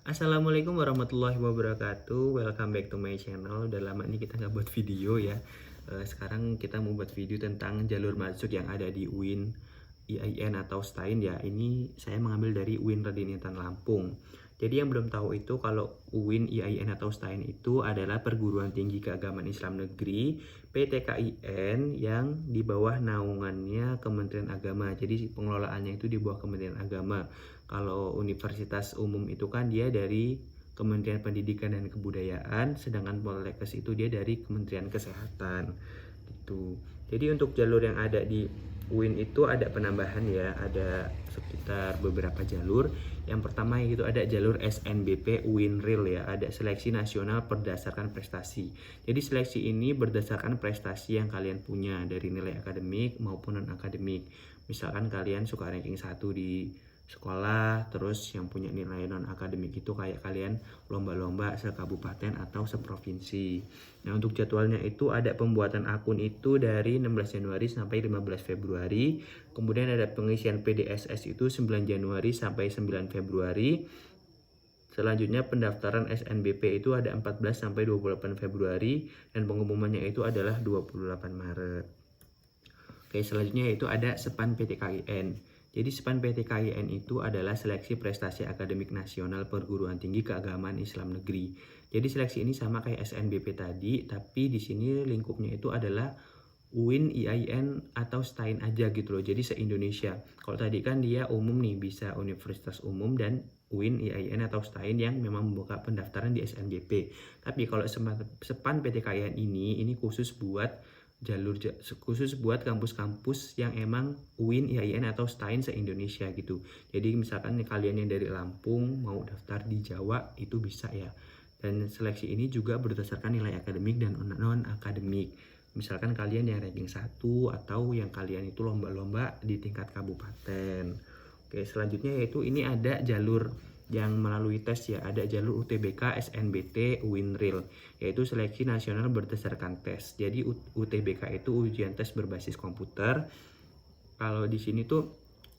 Assalamualaikum warahmatullahi wabarakatuh. Welcome back to my channel. Udah lama nih kita nggak buat video ya. Sekarang kita mau buat video tentang jalur masuk yang ada di UIN IAIN atau STAIN ya. Ini saya mengambil dari UIN Raden Intan Lampung. Jadi yang belum tahu itu kalau UIN IAIN atau STAIN itu adalah perguruan tinggi keagamaan Islam negeri PTKIN yang di bawah naungannya Kementerian Agama. Jadi pengelolaannya itu di bawah Kementerian Agama. Kalau universitas umum itu kan dia dari Kementerian Pendidikan dan Kebudayaan, sedangkan Poltekkes itu dia dari Kementerian Kesehatan gitu. Jadi untuk jalur yang ada di UIN itu ada penambahan ya, ada sekitar beberapa jalur. Yang pertama itu ada jalur SNBP UIN Real ya, ada seleksi nasional berdasarkan prestasi. Jadi seleksi ini berdasarkan prestasi yang kalian punya dari nilai akademik maupun non akademik. Misalkan kalian suka ranking 1 di sekolah, terus yang punya nilai non akademik itu kayak kalian lomba-lomba sekabupaten atau seprovinsi. Nah, untuk jadwalnya itu ada pembuatan akun itu dari 16 Januari sampai 15 Februari. Kemudian ada pengisian PDSS itu 9 Januari sampai 9 Februari. Selanjutnya pendaftaran SNBP itu ada 14 sampai 28 Februari dan pengumumannya itu adalah 28 Maret. Oke, selanjutnya itu ada SEPAN PTKIN. Jadi SEPAN PTKIN itu adalah seleksi prestasi akademik nasional perguruan tinggi keagamaan Islam negeri. Jadi seleksi ini sama kayak SNBP tadi, tapi di sini lingkupnya itu adalah UIN, IAIN atau STAIN aja gitu loh. Jadi se-Indonesia. Kalau tadi kan dia umum nih, bisa universitas umum dan UIN, IAIN atau STAIN yang memang membuka pendaftaran di SNBP. Tapi kalau SEPAN PTKIN ini khusus buat khusus buat kampus-kampus yang emang UIN, IAIN atau STAIN se-Indonesia gitu. Jadi misalkan kalian yang dari Lampung mau daftar di Jawa itu bisa ya. Dan seleksi ini juga berdasarkan nilai akademik dan non-akademik. Misalkan kalian yang ranking 1 atau yang kalian itu lomba-lomba di tingkat kabupaten. Oke, selanjutnya yaitu ini ada jalur yang melalui tes ya, ada jalur UTBK, SNBT, UINRIL, yaitu seleksi nasional berdasarkan tes. Jadi UTBK itu ujian tes berbasis komputer. Kalau di sini tuh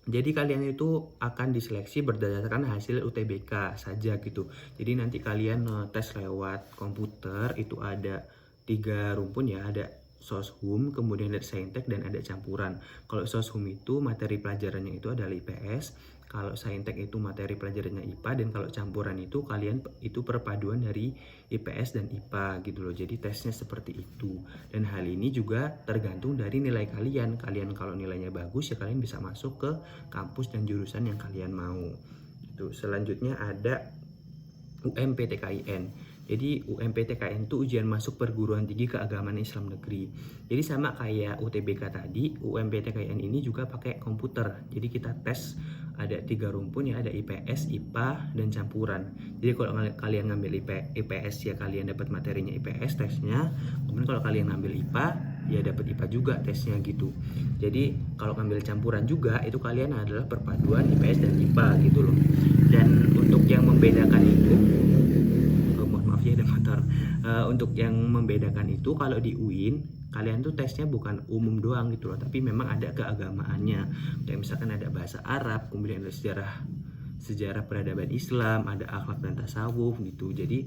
jadi kalian itu akan diseleksi berdasarkan hasil UTBK saja gitu. Jadi nanti kalian tes lewat komputer itu ada 3 rumpun ya, ada Soshum, kemudian ada Saintek dan ada campuran. Kalau Soshum itu materi pelajarannya itu adalah IPS, kalau Saintek itu materi pelajarannya IPA, dan kalau campuran itu kalian itu perpaduan dari IPS dan IPA gitu loh. Jadi tesnya seperti itu. Dan hal ini juga tergantung dari nilai kalian. Kalian kalau nilainya bagus ya kalian bisa masuk ke kampus dan jurusan yang kalian mau. Itu selanjutnya ada UMPTKIN. Jadi UMPTKIN itu ujian masuk perguruan tinggi keagamaan Islam negeri. Jadi sama kayak UTBK tadi, UMPTKIN ini juga pakai komputer. Jadi kita tes ada 3 rumpun ya, ada IPS, IPA, dan campuran. Jadi kalau kalian ngambil IPS ya kalian dapat materinya IPS tesnya. Kemudian kalau kalian ngambil IPA ya dapat IPA juga tesnya gitu. Jadi kalau ngambil campuran juga itu kalian adalah perpaduan IPS dan IPA gitu loh. Dan untuk yang membedakan itu maaf ya ada motor. Untuk yang membedakan itu kalau di UIN kalian tuh tesnya bukan umum doang gitu loh, tapi memang ada keagamaannya. Kayak misalkan ada bahasa Arab, kemudian ada sejarah peradaban Islam, ada akhlak dan tasawuf gitu. Jadi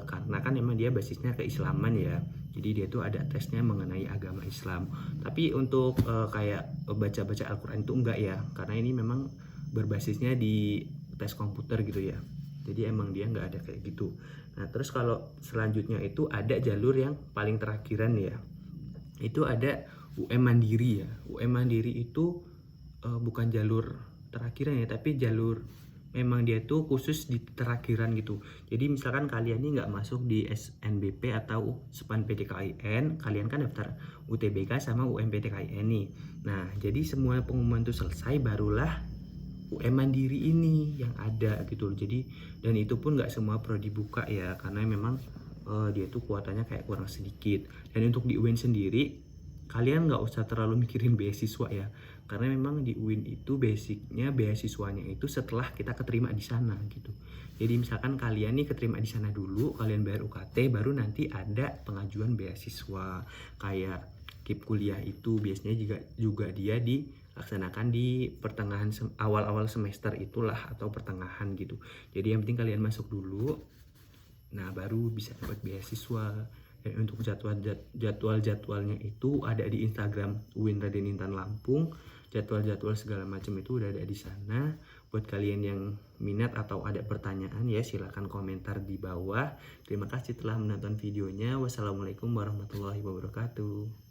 karena kan memang dia basisnya keislaman ya, jadi dia tuh ada tesnya mengenai agama Islam. Tapi untuk kayak baca-baca Al-Quran itu enggak ya, karena ini memang berbasisnya di tes komputer gitu ya. Jadi emang dia nggak ada kayak gitu. Nah terus kalau selanjutnya itu ada jalur yang paling terakhiran ya. Itu ada UM Mandiri ya. UM Mandiri itu bukan jalur terakhiran ya, tapi jalur memang dia tuh khusus di terakhiran gitu. Jadi misalkan kalian ini nggak masuk di SNBP atau SEPAN PTKIN, kalian kan daftar UTBK sama UMPTKIN nih. Nah jadi semua pengumuman itu selesai barulah UM Mandiri ini yang ada gitu loh. Jadi dan itu pun nggak semua prodi buka ya, karena memang dia tuh kuotanya kayak kurang sedikit. Dan untuk di UIN sendiri kalian nggak usah terlalu mikirin beasiswa ya, karena memang di UIN itu basicnya beasiswanya itu setelah kita keterima di sana gitu. Jadi misalkan kalian nih keterima di sana dulu, kalian bayar UKT, baru nanti ada pengajuan beasiswa. Kayak KIP kuliah itu biasanya juga dia di laksanakan di pertengahan awal-awal semester itulah atau pertengahan gitu. Jadi yang penting kalian masuk dulu. Nah, baru bisa dapat beasiswa. Dan untuk jadwal-jadwalnya itu ada di Instagram UIN Raden Intan Lampung. Jadwal-jadwal segala macam itu udah ada di sana. Buat kalian yang minat atau ada pertanyaan ya silahkan komentar di bawah. Terima kasih telah menonton videonya. Wassalamualaikum warahmatullahi wabarakatuh.